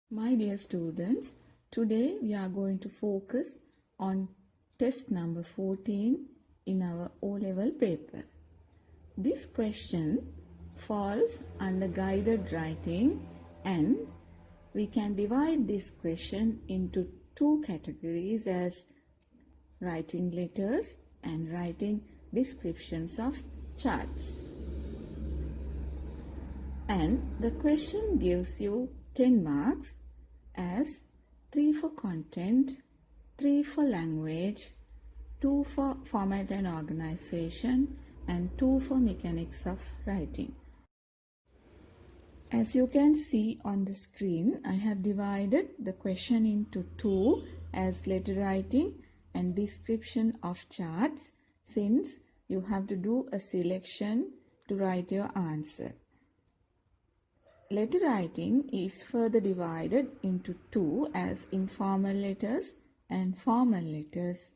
My dear students, today we are going to focus on test number 14 in our O-level paper. This question falls under guided writing and we can divide this question into two categories as writing letters and writing descriptions of charts. And the question gives you 10 marks as 3 for content, 3 for language, 2 for format and organization, and 2 for mechanics of writing. As you can see on the screen, I have divided the question into two as letter writing and description of charts, since you have to do a selection to write your answer. Letter writing is further divided into two as informal letters and formal letters,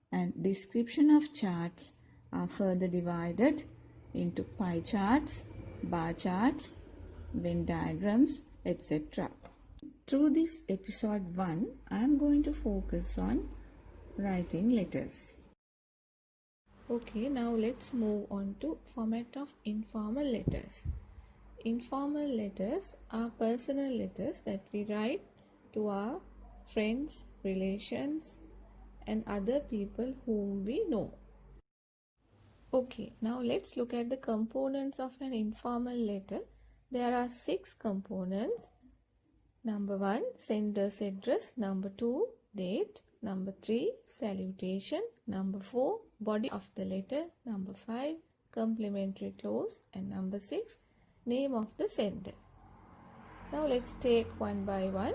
and description of charts are further divided into pie charts, bar charts, Venn diagrams, etc. Through this episode 1, I am going to focus on writing letters. Okay, now let's move on to format of informal letters. Informal letters are personal letters that we write to our friends, relations, and other people whom we know. Okay, now let's look at the components of an informal letter. There are 6 components. Number 1, sender's address. Number 2, date. Number 3, salutation. Number 4, body of the letter. Number 5, complimentary clause. And number 6, name of the sender. Now let's take one by one.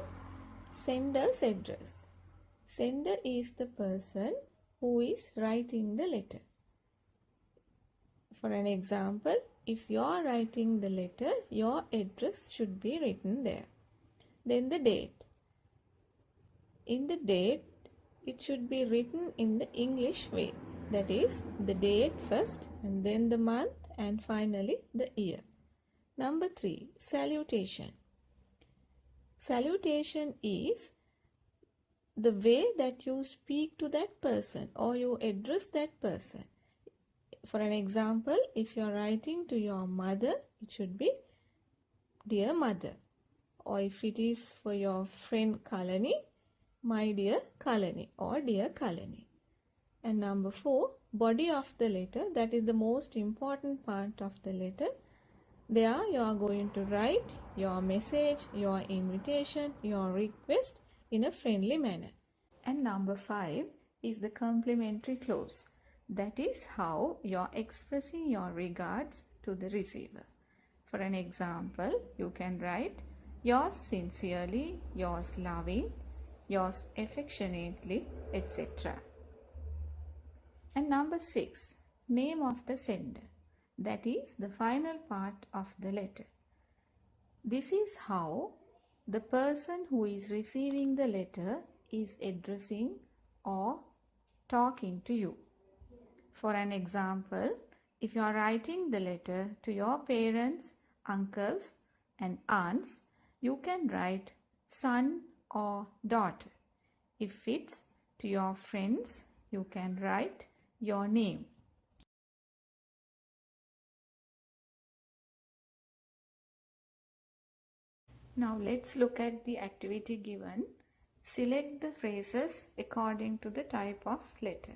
Sender's address. Sender is the person who is writing the letter. For an example, if you are writing the letter, your address should be written there. Then the date. In the date, it should be written in the English way. That is, the date first and then the month and finally the year. Number 3, salutation. Salutation is the way that you speak to that person or you address that person. For an example, if you are writing to your mother, it should be dear mother. Or if it is for your friend Kalani, my dear Kalani or dear Kalani. And number 4, body of the letter. That is the most important part of the letter. There you are going to write your message, your invitation, your request in a friendly manner. And number 5 is the complimentary clause. That is how you are expressing your regards to the receiver. For an example, you can write yours sincerely, yours loving, yours affectionately, etc. And number 6, name of the sender. That is the final part of the letter. This is how the person who is receiving the letter is addressing or talking to you. For an example, if you are writing the letter to your parents, uncles, and aunts, you can write son or daughter. If it's to your friends, you can write your name. Now let's look at the activity given. Select the phrases according to the type of letter.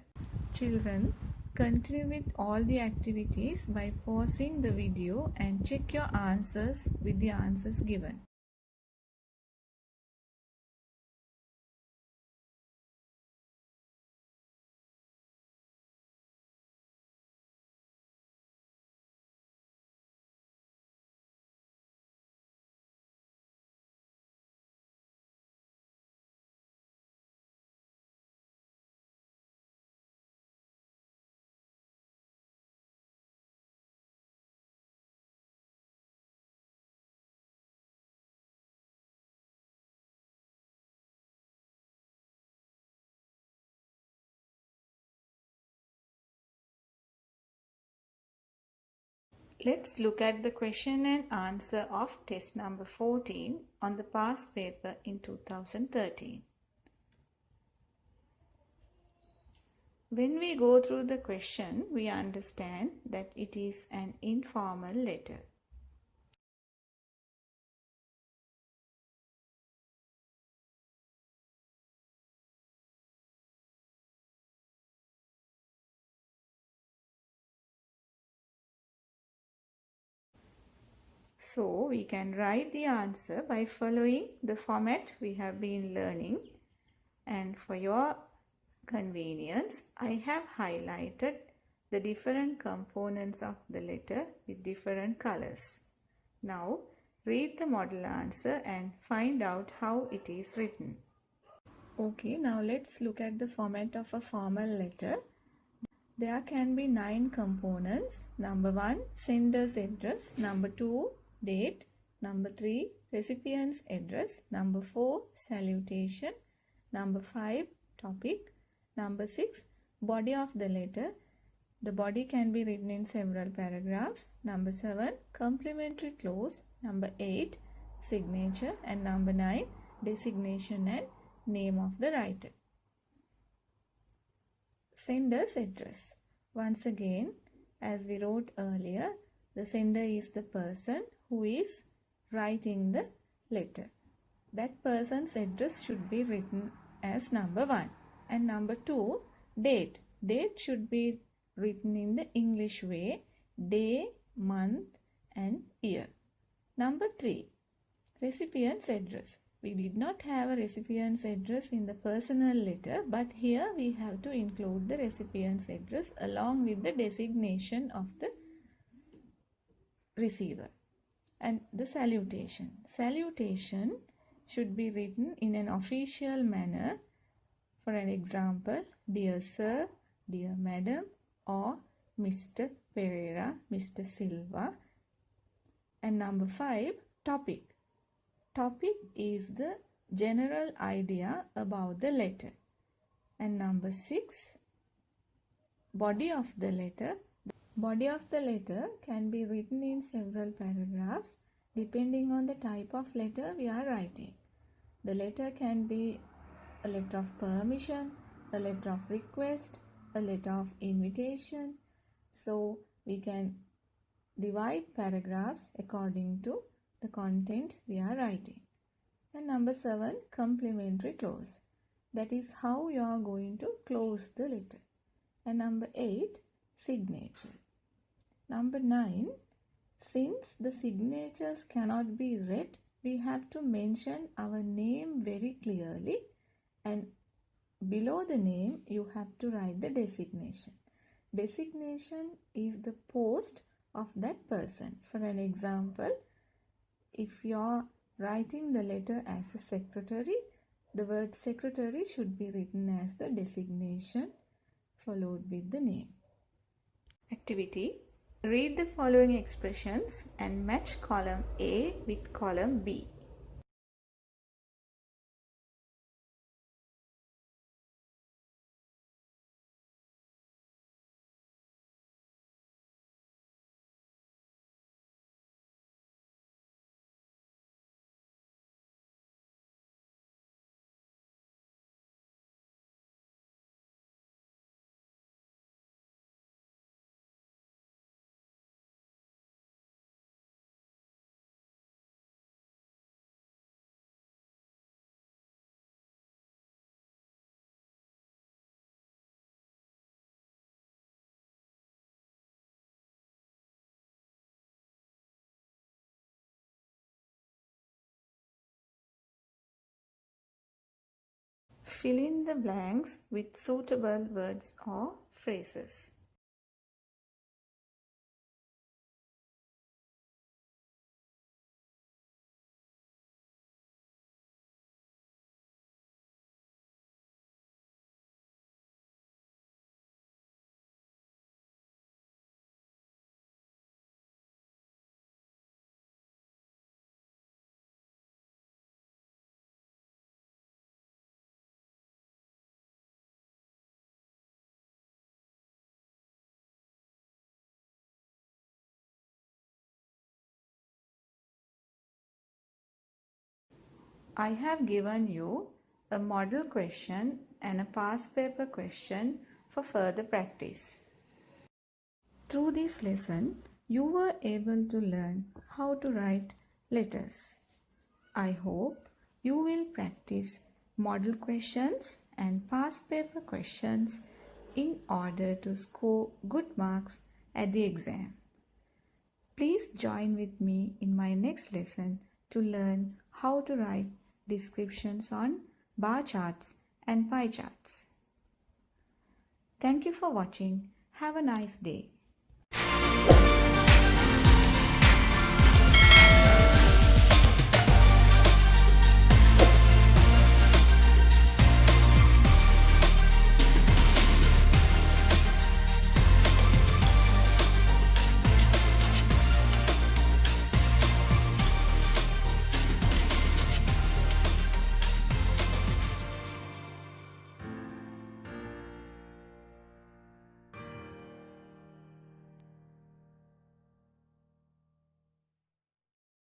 Children, continue with all the activities by pausing the video and check your answers with the answers given. Let's look at the question and answer of test number 14 on the past paper in 2013. When we go through the question, we understand that it is an informal letter. So we can write the answer by following the format we have been learning, and for your convenience I have highlighted the different components of the letter with different colors. Now read the model answer and find out how it is written. Okay, now let's look at the format of a formal letter. There can be 9 components. Number 1, sender's address. Number 2, date. Number 3, recipient's address. Number 4, salutation. Number 5, topic. Number 6, body of the letter. The body can be written in several paragraphs. Number 7, complimentary clause. Number 8, signature. And number 9, designation and name of the writer. Sender's address. Once again, as we wrote earlier, the sender is the person who is writing the letter. That person's address should be written as number 1. And number 2, date. Date should be written in the English way, day, month and year. Number 3, recipient's address. We did not have a recipient's address in the personal letter, but here we have to include the recipient's address along with the designation of the receiver. And the salutation. Salutation should be written in an official manner. For an example, dear sir, dear madam, or Mr. Pereira, Mr. Silva. And number 5, topic. Topic is the general idea about the letter. And number 6, body of the letter. Body of the letter can be written in several paragraphs depending on the type of letter we are writing. The letter can be a letter of permission, a letter of request, a letter of invitation. So we can divide paragraphs according to the content we are writing. And number 7, complimentary clause. That is how you are going to close the letter. And number 8, signature. Number 9, since the signatures cannot be read, we have to mention our name very clearly, and below the name you have to write the designation. Designation is the post of that person. For an example, if you are writing the letter as a secretary, the word secretary should be written as the designation followed with the name. Activity. Read the following expressions and match column A with column B. Fill in the blanks with suitable words or phrases. I have given you a model question and a past paper question for further practice. Through this lesson, you were able to learn how to write letters. I hope you will practice model questions and past paper questions in order to score good marks at the exam. Please join with me in my next lesson to learn how to write descriptions on bar charts and pie charts. Thank you for watching. Have a nice day.